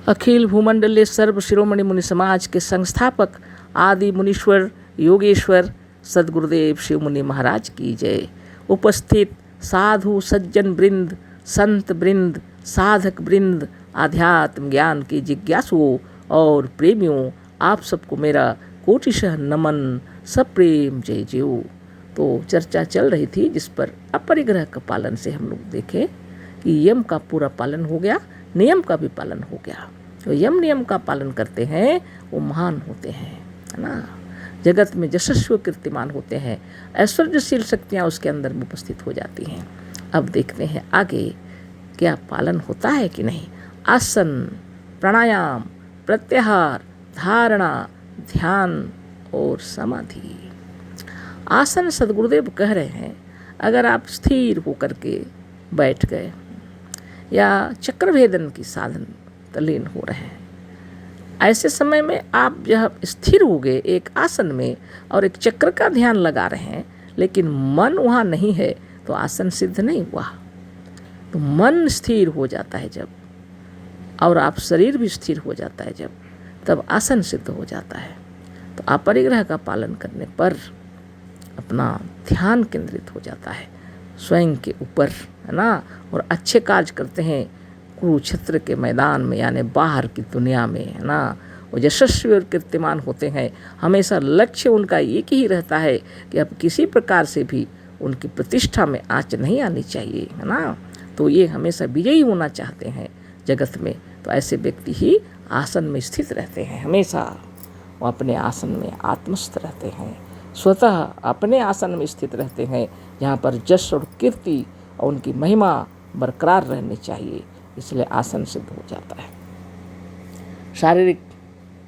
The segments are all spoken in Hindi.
अखिल भूमंडलीय सर्व शिरोमणि मुनि समाज के संस्थापक आदि मुनीश्वर योगेश्वर सदगुरुदेव शिव मुनि महाराज की जय। उपस्थित साधु सज्जन वृंद, संत वृंद, साधक वृंद, आध्यात्म ज्ञान के जिज्ञासुओं और प्रेमियों, आप सबको मेरा कोटिशः नमन, सप्रेम जय जयो। तो चर्चा चल रही थी जिस पर अपरिग्रह का पालन से हम लोग देखें कि यम का पूरा पालन हो गया, नियम का भी पालन हो गया। तो यम नियम का पालन करते हैं वो महान होते हैं, है ना। जगत में यशस्वी कीर्तिमान होते हैं, ऐश्वर्यशील शक्तियाँ उसके अंदर में उपस्थित हो जाती हैं। अब देखते हैं आगे क्या पालन होता है कि नहीं। आसन, प्राणायाम, प्रत्याहार, धारणा, ध्यान और समाधि। आसन सदगुरुदेव कह रहे हैं, अगर आप स्थिर होकर के बैठ गए या चक्रभेदन की साधन तल्लीन हो रहे हैं, ऐसे समय में आप जब स्थिर हो गए एक आसन में और एक चक्र का ध्यान लगा रहे हैं, लेकिन मन वहाँ नहीं है, तो आसन सिद्ध नहीं हुआ। तो मन स्थिर हो जाता है जब, और आप शरीर भी स्थिर हो जाता है जब, तब आसन सिद्ध हो जाता है। तो अपरिग्रह का पालन करने पर अपना ध्यान केंद्रित हो जाता है स्वयं के ऊपर, है ना। और अच्छे कार्य करते हैं कुरुक्षेत्र के मैदान में, यानी बाहर की दुनिया में, है ना। वो यशस्वी और कीर्तिमान होते हैं। हमेशा लक्ष्य उनका एक ही रहता है कि अब किसी प्रकार से भी उनकी प्रतिष्ठा में आँच नहीं आनी चाहिए, है ना। तो ये हमेशा विजयी होना चाहते हैं जगत में। तो ऐसे व्यक्ति ही आसन में स्थित रहते हैं, हमेशा वो अपने आसन में आत्मस्थ रहते हैं, स्वतः अपने आसन में स्थित रहते हैं, जहाँ पर यश और कीर्ति और उनकी महिमा बरकरार रहनी चाहिए। इसलिए आसन सिद्ध हो जाता है।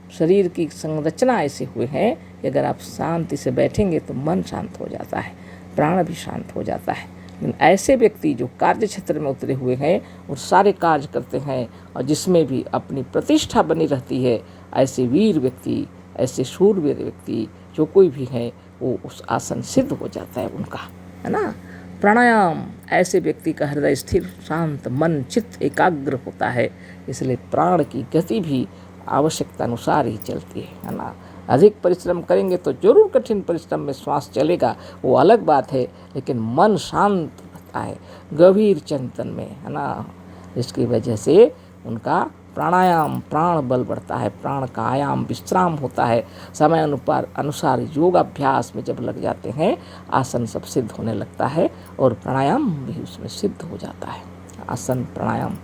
शरीर की संरचना ऐसे हुए हैं कि अगर आप शांति से बैठेंगे तो मन शांत हो जाता है, प्राण भी शांत हो जाता है। लेकिन ऐसे व्यक्ति जो कार्य क्षेत्र में उतरे हुए हैं और सारे कार्य करते हैं और जिसमें भी अपनी प्रतिष्ठा बनी रहती है, ऐसे वीर व्यक्ति, ऐसे शूरवीर व्यक्ति जो कोई भी है, वो उस आसन सिद्ध हो जाता है उनका, है ना। प्राणायाम, ऐसे व्यक्ति का हृदय स्थिर, शांत, मन चित्त एकाग्र होता है। इसलिए प्राण की गति भी आवश्यकता अनुसार ही चलती है ना। अधिक परिश्रम करेंगे तो जरूर कठिन परिश्रम में श्वास चलेगा, वो अलग बात है, लेकिन मन शांत रहता है गंभीर चिंतन में, है ना। इसकी वजह से उनका प्राणायाम, प्राण बल बढ़ता है, प्राण का आयाम विश्राम होता है। समय अनुसार योगाभ्यास में जब लग जाते हैं, आसन सब सिद्ध होने लगता है और प्राणायाम भी उसमें सिद्ध हो जाता है। आसन प्राणायाम,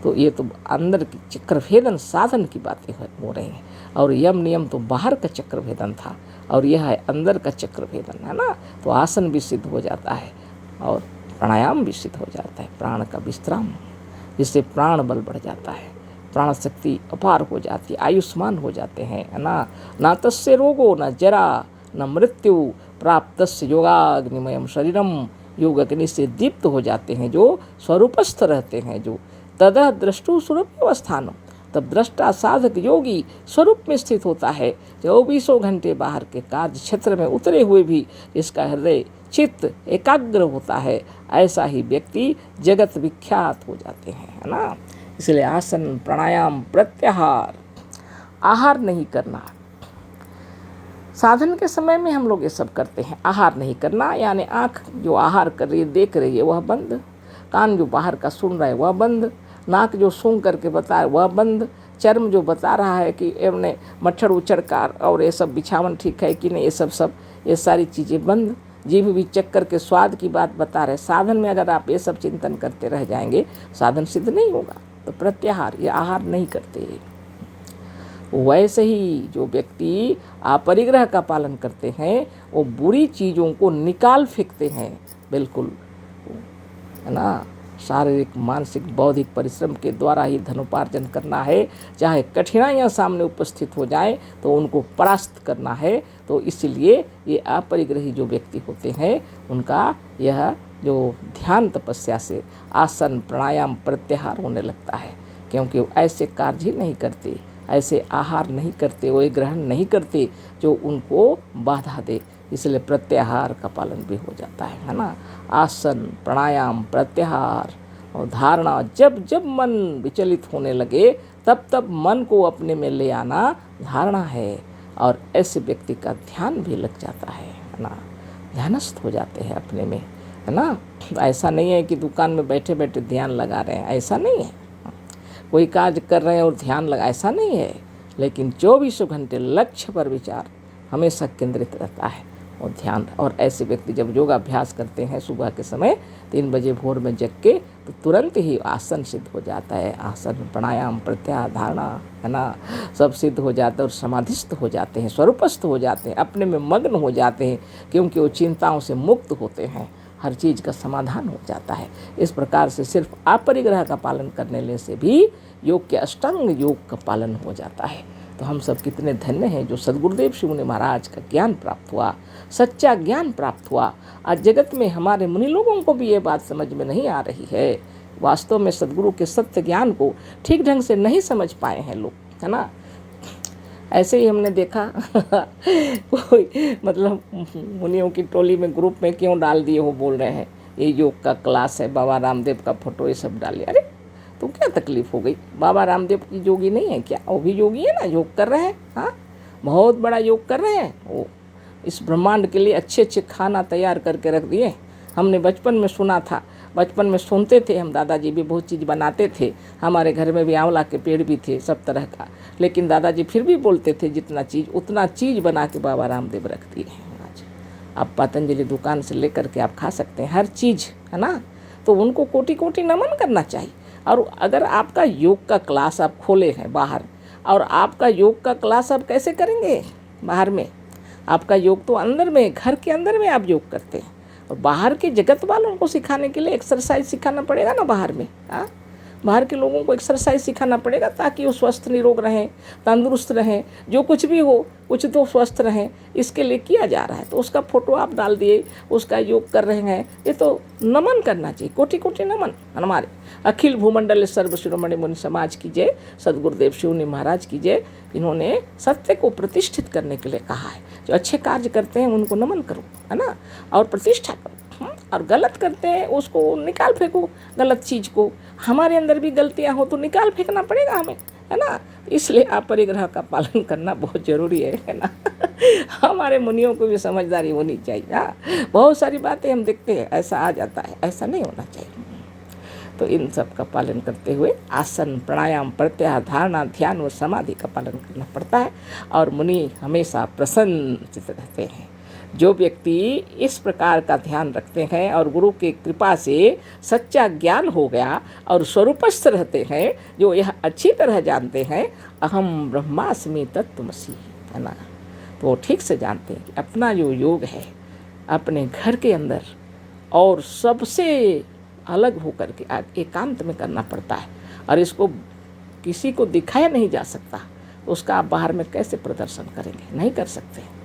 तो ये तो अंदर की चक्रभेदन साधन की बातें हो रही हैं, और यम नियम तो बाहर का चक्रभेदन था, और यह है अंदर का चक्रभेदन, है ना। तो आसन भी सिद्ध हो जाता है और प्राणायाम भी सिद्ध हो जाता है, प्राण का विश्राम, जिससे प्राण बल बढ़ जाता है, प्राण शक्ति अपार हो जाती है, आयुष्मान हो जाते हैं, है ना। न तस्य रोगो न जरा न मृत्यु प्राप्तस्य योगाग्निमयम शरीरम। योग अग्नि से दीप्त हो जाते हैं, जो स्वरूपस्थ रहते हैं, जो तदा द्रष्टु स्वरूप अवस्थान। तब दृष्टा साधक योगी स्वरूप में स्थित होता है, 24 घंटे बाहर के कार्य क्षेत्र में उतरे हुए भी इसका हृदय चित्त एकाग्र होता है। ऐसा ही व्यक्ति जगत विख्यात हो जाते हैं, है ना। इसलिए आसन प्राणायाम प्रत्याहार, आहार नहीं करना। साधन के समय में हम लोग ये सब करते हैं। आहार नहीं करना यानी आँख जो आहार कर रही है, देख रही है, वह बंद, कान जो बाहर का सुन रहा है वह बंद, नाक जो सूंघ करके बता वह बंद, चर्म जो बता रहा है कि एवं मच्छर उच्छर का और ये सब बिछावन ठीक है कि नहीं, ये सारी चीज़ें बंद। जीभ भी चेक करके स्वाद की बात बता रहे। साधन में अगर आप ये सब चिंतन करते रह जाएंगे, साधन सिद्ध नहीं होगा। तो प्रत्याहार, ये आहार नहीं करते। वैसे ही जो व्यक्ति अपरिग्रह का पालन करते हैं, वो बुरी चीज़ों को निकाल फेंकते हैं, बिल्कुल, है ना। शारीरिक मानसिक बौद्धिक परिश्रम के द्वारा ही धनोपार्जन करना है, चाहे कठिनाइयाँ सामने उपस्थित हो जाएं तो उनको परास्त करना है। तो इसलिए ये अपरिग्रही जो व्यक्ति होते हैं, उनका यह जो ध्यान तपस्या से आसन प्राणायाम प्रत्याहार होने लगता है, क्योंकि वो ऐसे कार्य ही नहीं करते, ऐसे आहार नहीं करते, वो ग्रहण नहीं करते जो उनको बाधा दे। इसलिए प्रत्याहार का पालन भी हो जाता है ना। आसन प्राणायाम प्रत्याहार और धारणा, जब जब मन विचलित होने लगे तब तब मन को अपने में ले आना धारणा है। और ऐसे व्यक्ति का ध्यान भी लग जाता है ना, ध्यानस्थ हो जाते हैं अपने में, है ना। ऐसा नहीं है कि दुकान में बैठे बैठे ध्यान लगा रहे हैं, ऐसा नहीं है। कोई कार्य कर रहे हैं और ध्यान लगा, ऐसा नहीं है। लेकिन 24 घंटे लक्ष्य पर विचार हमेशा केंद्रित रहता है और ध्यान। और ऐसे व्यक्ति जब योगाभ्यास करते हैं सुबह के समय 3 बजे भोर में जग के, तो तुरंत ही आसन सिद्ध हो जाता है। आसन, प्राणायाम, प्रत्याहार, धारणा, है ना, सब सिद्ध हो जाता है और समाधिस्थ हो जाते हैं, स्वरूपस्थ हो जाते हैं, अपने में मग्न हो जाते हैं, क्योंकि वो चिंताओं से मुक्त होते हैं। हर चीज़ का समाधान हो जाता है। इस प्रकार से सिर्फ अपरिग्रह का पालन करने से भी योग के अष्टांग योग का पालन हो जाता है। तो हम सब कितने धन्य हैं जो सद्गुरुदेव शिव मुनि महाराज का ज्ञान प्राप्त हुआ, सच्चा ज्ञान प्राप्त हुआ। आज जगत में हमारे मुनि लोगों को भी ये बात समझ में नहीं आ रही है। वास्तव में सद्गुरु के सत्य ज्ञान को ठीक ढंग से नहीं समझ पाए हैं लोग, है ना। ऐसे ही हमने देखा कोई मतलब मुनियों की टोली में ग्रुप में क्यों डाल दिए, वो बोल रहे हैं ये योग का क्लास है, बाबा रामदेव का फोटो ये सब डालिए। अरे तो क्या तकलीफ हो गई, बाबा रामदेव की योगी नहीं है क्या? वो भी योगी है ना, योग कर रहे हैं, हाँ बहुत बड़ा योग कर रहे हैं। वो इस ब्रह्मांड के लिए अच्छे अच्छे खाना तैयार करके रख दिए। हमने बचपन में सुना था, बचपन में सुनते थे हम, दादाजी भी बहुत चीज़ बनाते थे। हमारे घर में भी आंवला के पेड़ भी थे सब तरह का, लेकिन दादाजी फिर भी बोलते थे जितना चीज़ उतना चीज़ बना के बाबा रामदेव रख दिए हैं। आज आप पतंजलि दुकान से लेकर के आप खा सकते हैं हर चीज़, है ना। तो उनको कोटि कोटि नमन करना चाहिए। और अगर आपका योग का क्लास आप खोले हैं बाहर, और आपका योग का क्लास आप कैसे करेंगे बाहर में? आपका योग तो अंदर में, घर के अंदर में आप योग करते हैं, और बाहर के जगत वालों को सिखाने के लिए एक्सरसाइज सिखाना पड़ेगा ना बाहर में। हाँ, बाहर के लोगों को एक्सरसाइज सिखाना पड़ेगा ताकि वो स्वस्थ निरोग रहें, तंदुरुस्त रहें, जो कुछ भी हो कुछ तो स्वस्थ रहें, इसके लिए किया जा रहा है। तो उसका फोटो आप डाल दिए, उसका योग कर रहे हैं, ये तो नमन करना चाहिए, कोटि कोटि नमन। हमारे अखिल भूमंडल सर्व शिरोमणि मुनि समाज की जय, सद्गुरुदेव शिव मुनि महाराज की जय। इन्होंने सत्य को प्रतिष्ठित करने के लिए कहा है। जो अच्छे कार्य करते हैं उनको नमन करो, है ना, और प्रतिष्ठा करो। और गलत करते हैं उसको निकाल फेंको, गलत चीज़ को। हमारे अंदर भी गलतियां हो तो निकाल फेंकना पड़ेगा हमें, है ना। इसलिए अपरिग्रह का पालन करना बहुत ज़रूरी है ना। हमारे मुनियों को भी समझदारी होनी चाहिए। हाँ, बहुत सारी बातें हम देखते हैं ऐसा आ जाता है, ऐसा नहीं होना चाहिए। तो इन सब का पालन करते हुए आसन, प्राणायाम, प्रत्याहार, धारणा, ध्यान व समाधि का पालन करना पड़ता है। और मुनि हमेशा प्रसन्नचित्त रहते हैं। जो व्यक्ति इस प्रकार का ध्यान रखते हैं और गुरु की कृपा से सच्चा ज्ञान हो गया और स्वरूपस्थ रहते हैं, जो यह अच्छी तरह जानते हैं अहम ब्रह्मास्मि तत्त्वमसि, है ना, तो वो ठीक से जानते हैं कि अपना जो योग है अपने घर के अंदर और सबसे अलग होकर के एकांत में करना पड़ता है। और इसको किसी को दिखाया नहीं जा सकता, तो उसका आप बाहर में कैसे प्रदर्शन करेंगे? नहीं कर सकते।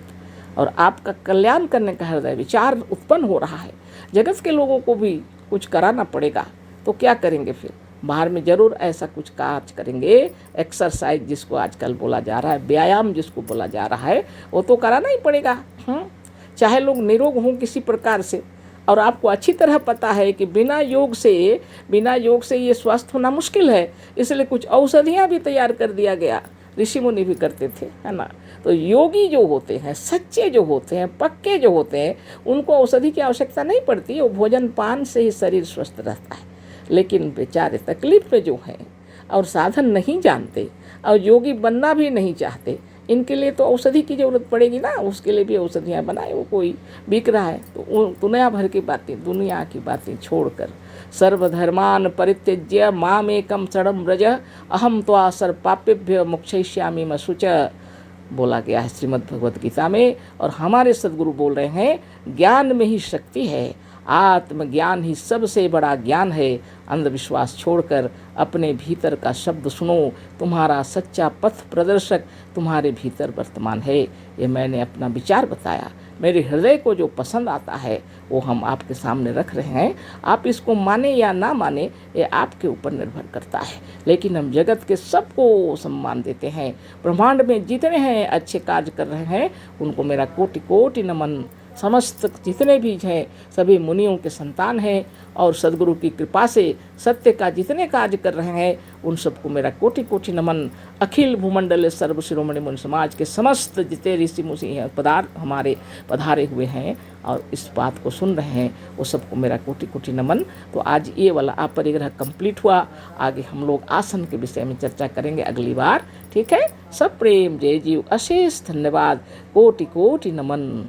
और आपका कल्याण करने का हृदय विचार उत्पन्न हो रहा है, जगत के लोगों को भी कुछ कराना पड़ेगा, तो क्या करेंगे फिर? बाहर में ज़रूर ऐसा कुछ कार्य करेंगे। एक्सरसाइज जिसको आजकल बोला जा रहा है, व्यायाम जिसको बोला जा रहा है, वो तो कराना ही पड़ेगा। चाहे लोग निरोग हों किसी प्रकार से, और आपको अच्छी तरह पता है कि बिना योग से ये स्वस्थ होना मुश्किल है, इसलिए कुछ औषधियाँ भी तैयार कर दिया गया। ऋषि मुनि भी करते थे, है ना। तो योगी जो होते हैं, सच्चे जो होते हैं, पक्के जो होते हैं, उनको औषधि की आवश्यकता नहीं पड़ती। वो भोजन पान से ही शरीर स्वस्थ रहता है। लेकिन बेचारे तकलीफ में जो हैं और साधन नहीं जानते और योगी बनना भी नहीं चाहते, इनके लिए तो औषधि की ज़रूरत पड़ेगी ना। उसके लिए भी औषधियाँ बनाए। वो कोई बिक रहा है तो दुनिया भर की बातें, दुनिया की बातें छोड़कर सर्वधर्मान परित्यज्य मामेकं शरणं व्रज अहम त्वा सर्वपापेभ्य मोक्षयिष्यामि मा शुचः, बोला गया है श्रीमद् भगवत गीता में। और हमारे सद्गुरु बोल रहे हैं ज्ञान में ही शक्ति है, आत्मज्ञान ही सबसे बड़ा ज्ञान है। अंधविश्वास छोड़कर अपने भीतर का शब्द सुनो, तुम्हारा सच्चा पथ प्रदर्शक तुम्हारे भीतर वर्तमान है। ये मैंने अपना विचार बताया। मेरे हृदय को जो पसंद आता है वो हम आपके सामने रख रहे हैं। आप इसको माने या ना माने ये आपके ऊपर निर्भर करता है। लेकिन हम जगत के सबको सम्मान देते हैं। ब्रह्मांड में जितने हैं अच्छे कार्य कर रहे हैं उनको मेरा कोटि कोटि नमन। समस्त जितने भी हैं सभी मुनियों के संतान हैं और सद्गुरु की कृपा से सत्य का जितने कार्य कर रहे हैं उन सबको मेरा कोटि कोटि नमन। अखिल भूमंडल सर्व शिरोमणि मुनि समाज के समस्त जितने ऋषि मुनि हैं हमारे पधारे हुए हैं और इस बात को सुन रहे हैं वो सबको मेरा कोटि कोटि नमन। तो आज ये वाला अपरिग्रह कंप्लीट हुआ। आगे हम लोग आसन के विषय में चर्चा करेंगे अगली बार। ठीक है, सब प्रेम जय जीव, अशेष धन्यवाद, कोटि कोटि नमन।